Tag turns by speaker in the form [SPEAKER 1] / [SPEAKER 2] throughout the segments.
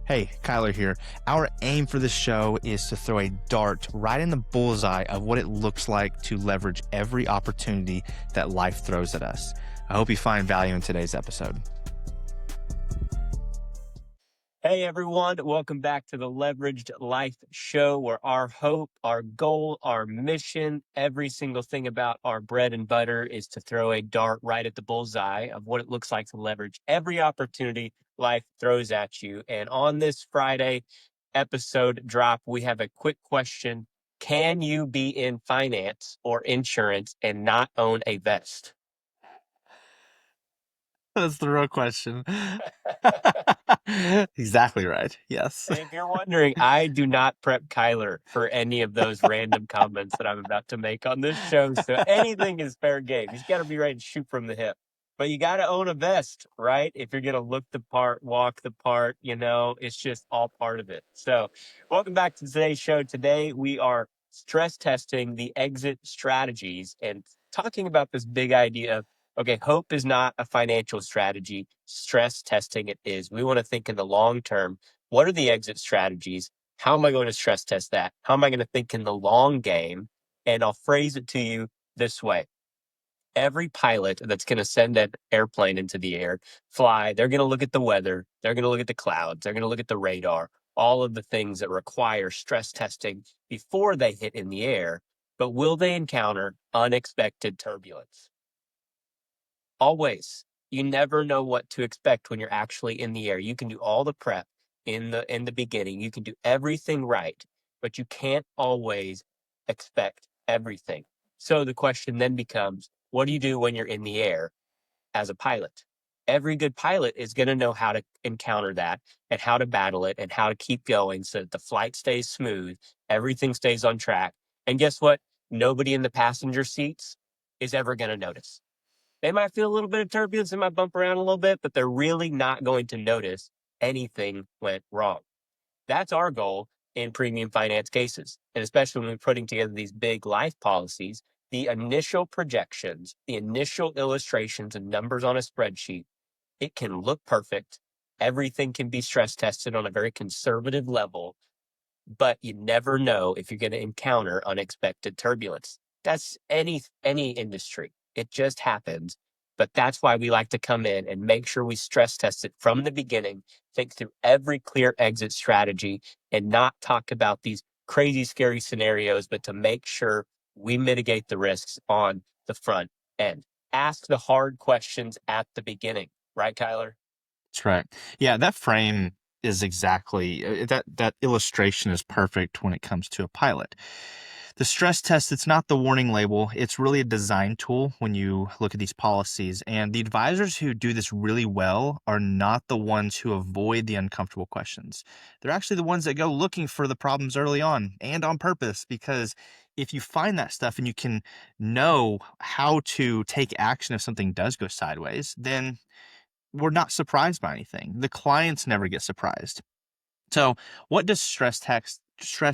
[SPEAKER 1] Hey, Kyler here. Our aim for this show is to throw a dart right in the bullseye of what it looks like to leverage every opportunity that life throws at us. I hope you find value in today's episode.
[SPEAKER 2] Hey everyone, welcome back to the Leveraged Life Show, where our hope, our goal, our mission, every single thing about our bread and butter is to throw a dart right at the bullseye of what it looks like to leverage every opportunity life throws at you. And on this Friday episode drop, we have a quick question. Can you be in finance or insurance and not own a vest?
[SPEAKER 1] That's the real question. Exactly right. Yes.
[SPEAKER 2] And if you're wondering, I do not prep Kyler for any of those random comments that I'm about to make on this show. So anything is fair game. He's got to be ready to shoot from the hip. But you got to own a vest, right? If you're going to look the part, walk the part, it's just all part of it. So welcome back to today's show. Today, we are stress testing the exit strategies and talking about this big idea of, okay, hope is not a financial strategy. Stress testing it is. We want to think in the long term. What are the exit strategies? How am I going to stress test that? How am I going to think in the long game? And I'll phrase it to you this way. Every pilot that's going to send an airplane into the air, fly, they're going to look at the weather, they're going to look at the clouds, they're going to look at the radar, all of the things that require stress testing before they hit in the air. But will they encounter unexpected turbulence? Always. You never know what to expect when you're actually in the air. You can do all the prep in the beginning. You can do everything right, but you can't always expect everything. So the question then becomes, what do you do when you're in the air as a pilot? Every good pilot is going to know how to encounter that and how to battle it and how to keep going so that the flight stays smooth, everything stays on track. And guess what? Nobody in the passenger seats is ever going to notice. They might feel a little bit of turbulence, they might bump around a little bit, but they're really not going to notice anything went wrong. That's our goal in premium finance cases. And especially when we're putting together these big life policies, the initial projections, the initial illustrations and numbers on a spreadsheet, it can look perfect. Everything can be stress tested on a very conservative level, but you never know if you're going to encounter unexpected turbulence. That's any industry. It just happens. But that's why we like to come in and make sure we stress test it from the beginning, think through every clear exit strategy, and not talk about these crazy, scary scenarios, but to make sure we mitigate the risks on the front end. Ask the hard questions at the beginning, right, Kyler?
[SPEAKER 1] That's right. Yeah, that frame is exactly that illustration is perfect when it comes to a pilot. The stress test, it's not the warning label. It's really a design tool when you look at these policies. And the advisors who do this really well are not the ones who avoid the uncomfortable questions. They're actually the ones that go looking for the problems early on and on purpose, because if you find that stuff and you can know how to take action if something does go sideways, then we're not surprised by anything. The clients never get surprised. So, what does stress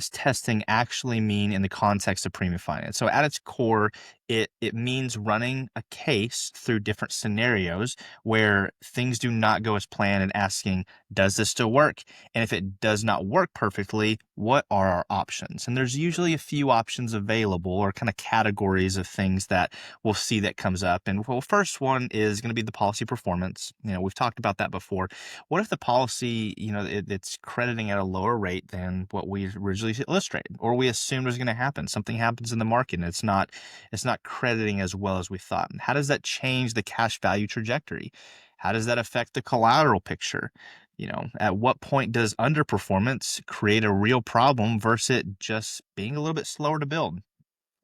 [SPEAKER 1] testing actually mean in the context of premium finance? So, at its core, it means running a case through different scenarios where things do not go as planned and asking, does this still work? And if it does not work perfectly, what are our options? And there's usually a few options available, or kind of categories of things that we'll see that comes up. And well, first one is going to be the policy performance. We've talked about that before. What if the policy, it's crediting at a lower rate than what we originally illustrated, or we assumed was going to happen? Something happens in the market and it's not crediting as well as we thought. And how does that change the cash value trajectory? How does that affect the collateral picture? At what point does underperformance create a real problem versus it just being a little bit slower to build?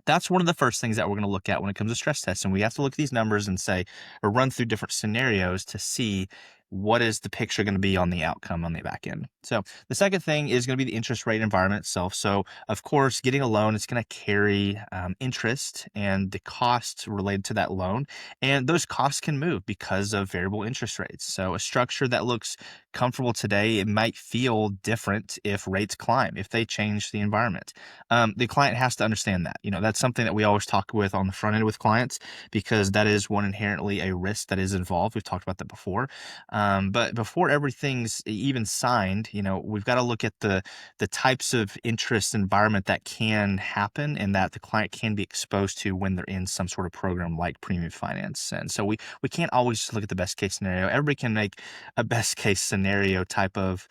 [SPEAKER 1] That's one of the first things that we're going to look at when it comes to stress testing. We have to look at these numbers and say, or run through different scenarios to see what is the picture going to be on the outcome on the back end. So the second thing is going to be the interest rate environment itself. So of course, getting a loan is going to carry interest and the costs related to that loan. And those costs can move because of variable interest rates. So a structure that looks comfortable today, it might feel different if rates climb, if they change the environment. The client has to understand that. That's something that we always talk with on the front end with clients, because that is one inherently a risk that is involved. We've talked about that before. But before everything's even signed, we've got to look at the types of interest environment that can happen and that the client can be exposed to when they're in some sort of program like premium finance. And so we can't always just look at the best case scenario. Everybody can make a best case scenario type of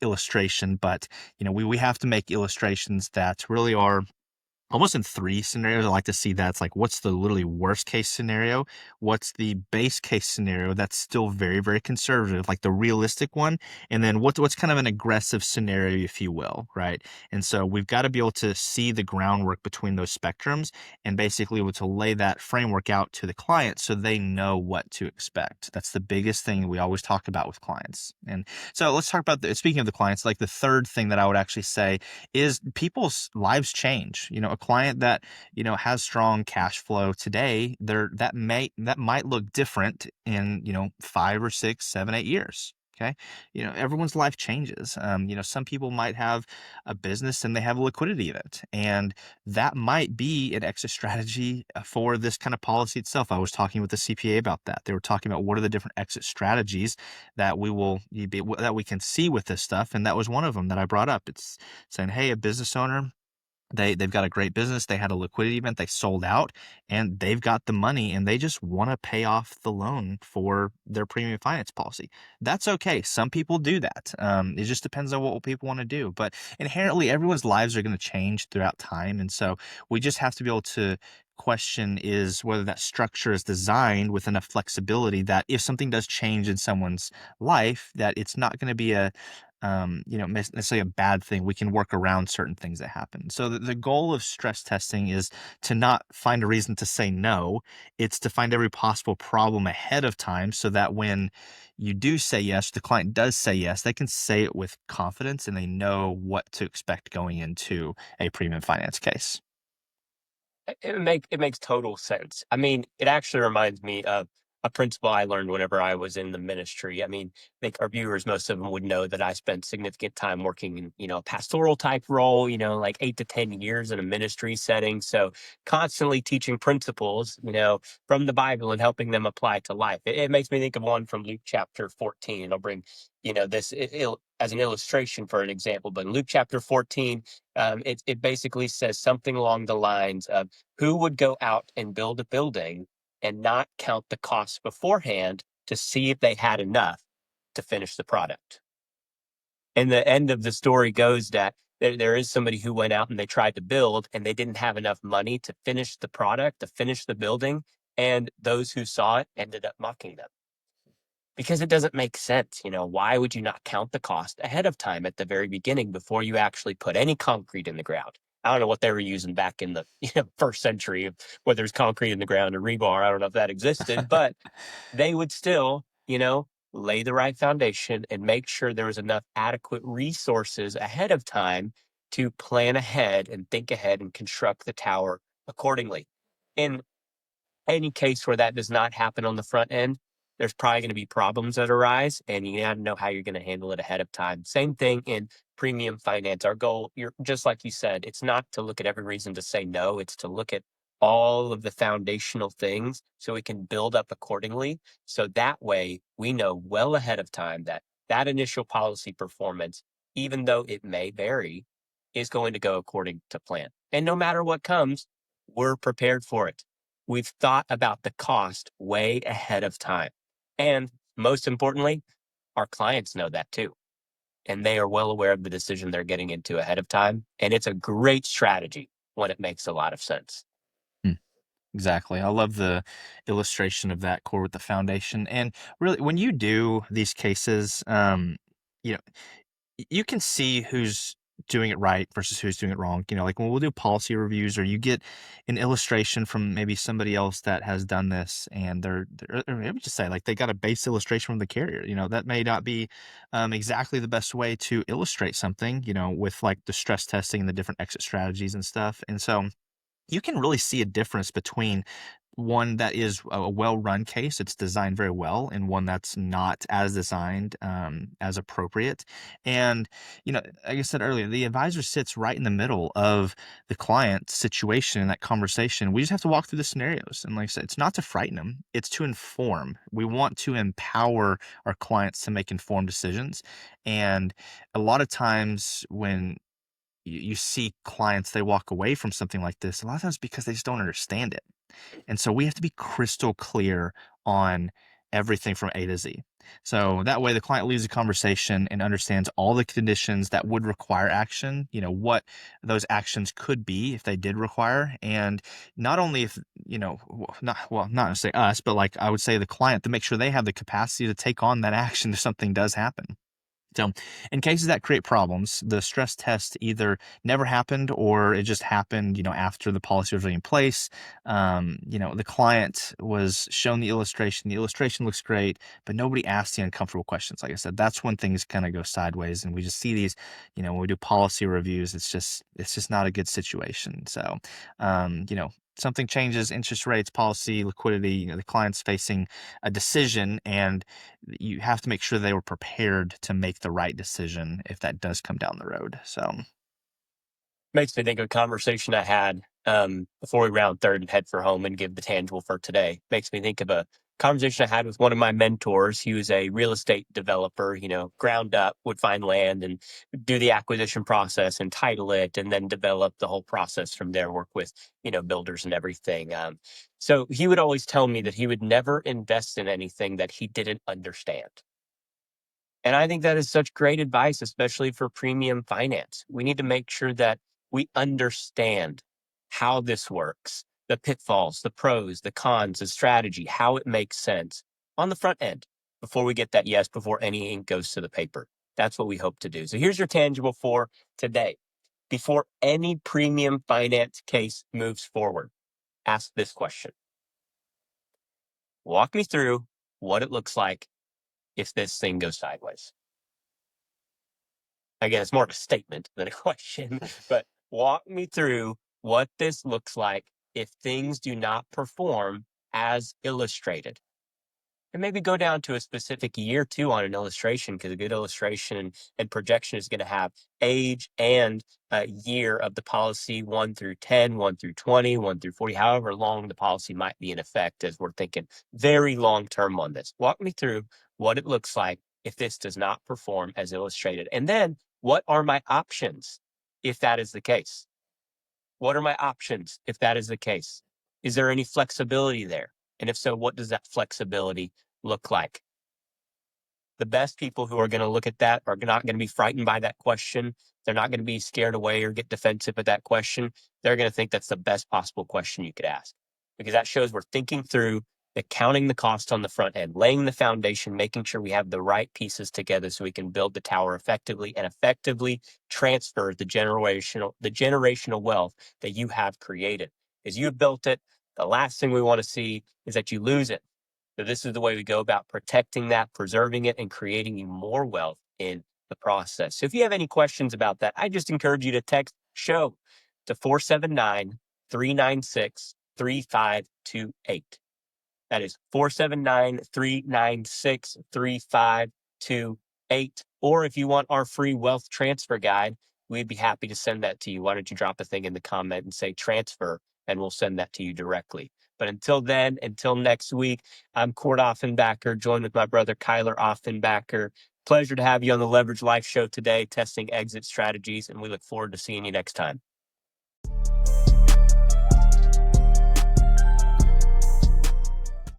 [SPEAKER 1] illustration, but we have to make illustrations that really are almost in 3 scenarios. I like to see that. It's like, what's the literally worst case scenario? What's the base case scenario that's still very, very conservative, like the realistic one? And then what's kind of an aggressive scenario, if you will, right? And so we've got to be able to see the groundwork between those spectrums and basically able to lay that framework out to the client so they know what to expect. That's the biggest thing we always talk about with clients. And so let's talk about speaking of the clients, like the third thing that I would actually say is people's lives change. A client that, has strong cash flow today, that might look different in, 5 or 6, 7, 8 years. Okay. Everyone's life changes. Some people might have a business and they have a liquidity event, and that might be an exit strategy for this kind of policy itself. I was talking with the CPA about that. They were talking about what are the different exit strategies that that we can see with this stuff. And that was one of them that I brought up. It's saying, hey, a business owner, they've got a great business. They had a liquidity event. They sold out, and they've got the money, and they just want to pay off the loan for their premium finance policy. That's okay. Some people do that. It just depends on what people want to do. But inherently, everyone's lives are going to change throughout time, and so we just have to be able to question is whether that structure is designed with enough flexibility that if something does change in someone's life, that it's not going to be necessarily a bad thing. We can work around certain things that happen. So the goal of stress testing is to not find a reason to say no. It's to find every possible problem ahead of time so that when you do say yes, the client does say yes, they can say it with confidence and they know what to expect going into a premium finance case.
[SPEAKER 2] It makes total sense. I mean, it actually reminds me of a principle I learned whenever I was in the ministry. I mean, I think our viewers, most of them would know that I spent significant time working in, a pastoral type role, like 8 to 10 years in a ministry setting. So constantly teaching principles, from the Bible and helping them apply to life. It makes me think of one from Luke chapter 14. I'll bring, as an illustration for an example, but in Luke chapter 14, it basically says something along the lines of who would go out and build a building and not count the costs beforehand to see if they had enough to finish the product. And the end of the story goes that there is somebody who went out and they tried to build and they didn't have enough money to finish the product, to finish the building. And those who saw it ended up mocking them because it doesn't make sense. Why would you not count the cost ahead of time at the very beginning before you actually put any concrete in the ground? I don't know what they were using back in the first century, whether it's concrete in the ground or rebar. I don't know if that existed, but they would still, lay the right foundation and make sure there was enough adequate resources ahead of time to plan ahead and think ahead and construct the tower accordingly. In any case where that does not happen on the front end, there's probably going to be problems that arise, and you got to know how you're going to handle it ahead of time. Same thing in premium finance. Our goal, you're just like you said, it's not to look at every reason to say no. It's to look at all of the foundational things so we can build up accordingly. So that way we know well ahead of time that that initial policy performance, even though it may vary, is going to go according to plan. And no matter what comes, we're prepared for it. We've thought about the cost way ahead of time. And most importantly, our clients know that too. And they are well aware of the decision they're getting into ahead of time. And it's a great strategy when it makes a lot of sense.
[SPEAKER 1] Mm, exactly. I love the illustration of that core with the foundation. And really, when you do these cases, you know, you can see who's doing it right versus who's doing it wrong. Like when we'll do policy reviews, or you get an illustration from maybe somebody else that has done this, and or let me just say, like they got a base illustration from the carrier. That may not be exactly the best way to illustrate something. With like the stress testing and the different exit strategies and stuff. And so you can really see a difference between one that is a well-run case. It's designed very well, and one that's not as designed, as appropriate. And, like I said earlier, the advisor sits right in the middle of the client situation in that conversation. We just have to walk through the scenarios. And like I said, it's not to frighten them, it's to inform. We want to empower our clients to make informed decisions. And a lot of times when you see clients, they walk away from something like this, a lot of times because they just don't understand it. And so we have to be crystal clear on everything from A to Z. So that way the client leaves the conversation and understands all the conditions that would require action, what those actions could be if they did require. And not only if, not to say us, but like I would say the client, to make sure they have the capacity to take on that action if something does happen. So, in cases that create problems, the stress test either never happened or it just happened, after the policy was already in place. The client was shown the illustration. The illustration looks great, but nobody asked the uncomfortable questions. Like I said, that's when things kind of go sideways, and we just see these. When we do policy reviews, it's just not a good situation. So, something changes, interest rates, policy, liquidity. The client's facing a decision, and you have to make sure they were prepared to make the right decision if that does come down the road. So,
[SPEAKER 2] Makes me think of a conversation I had before we round third and head for home and give the tangible for today. Makes me think of a conversation I had with one of my mentors. He was a real estate developer, ground up, would find land and do the acquisition process, entitle it, and then develop the whole process from there, work with, builders and everything. So he would always tell me that he would never invest in anything that he didn't understand. And I think that is such great advice, especially for premium finance. We need to make sure that we understand how this works, the pitfalls, the pros, the cons, the strategy, how it makes sense on the front end before we get that yes, before any ink goes to the paper. That's what we hope to do. So here's your tangible for today. Before any premium finance case moves forward, ask this question. Walk me through what it looks like if this thing goes sideways. Again, it's more of a statement than a question, but walk me through what this looks like if things do not perform as illustrated. And maybe go down to a specific year too on an illustration, because a good illustration and projection is going to have age and year of the policy 1 through 10, 1 through 20, 1 through 40, however long the policy might be in effect, as we're thinking very long term on this. Walk me through what it looks like if this does not perform as illustrated. And then what are my options if that is the case? What are my options if that is the case? Is there any flexibility there? And if so, what does that flexibility look like? The best people who are going to look at that are not going to be frightened by that question. They're not going to be scared away or get defensive at that question. They're going to think that's the best possible question you could ask, because that shows we're thinking through counting the cost on the front end, laying the foundation, making sure we have the right pieces together so we can build the tower effectively and effectively transfer the generational wealth that you have created. As you've built it, the last thing we want to see is that you lose it. So this is the way we go about protecting that, preserving it, and creating you more wealth in the process. So if you have any questions about that, I just encourage you to text SHOW to 479-396-3528. That is 479-396-3528. Or if you want our free wealth transfer guide, we'd be happy to send that to you. Why don't you drop a thing in the comment and say transfer, and we'll send that to you directly. But until then, until next week, I'm Cord Offenbacker, joined with my brother Kyler Offenbacker. Pleasure to have you on the Leverage Life Show today, testing exit strategies, and we look forward to seeing you next time.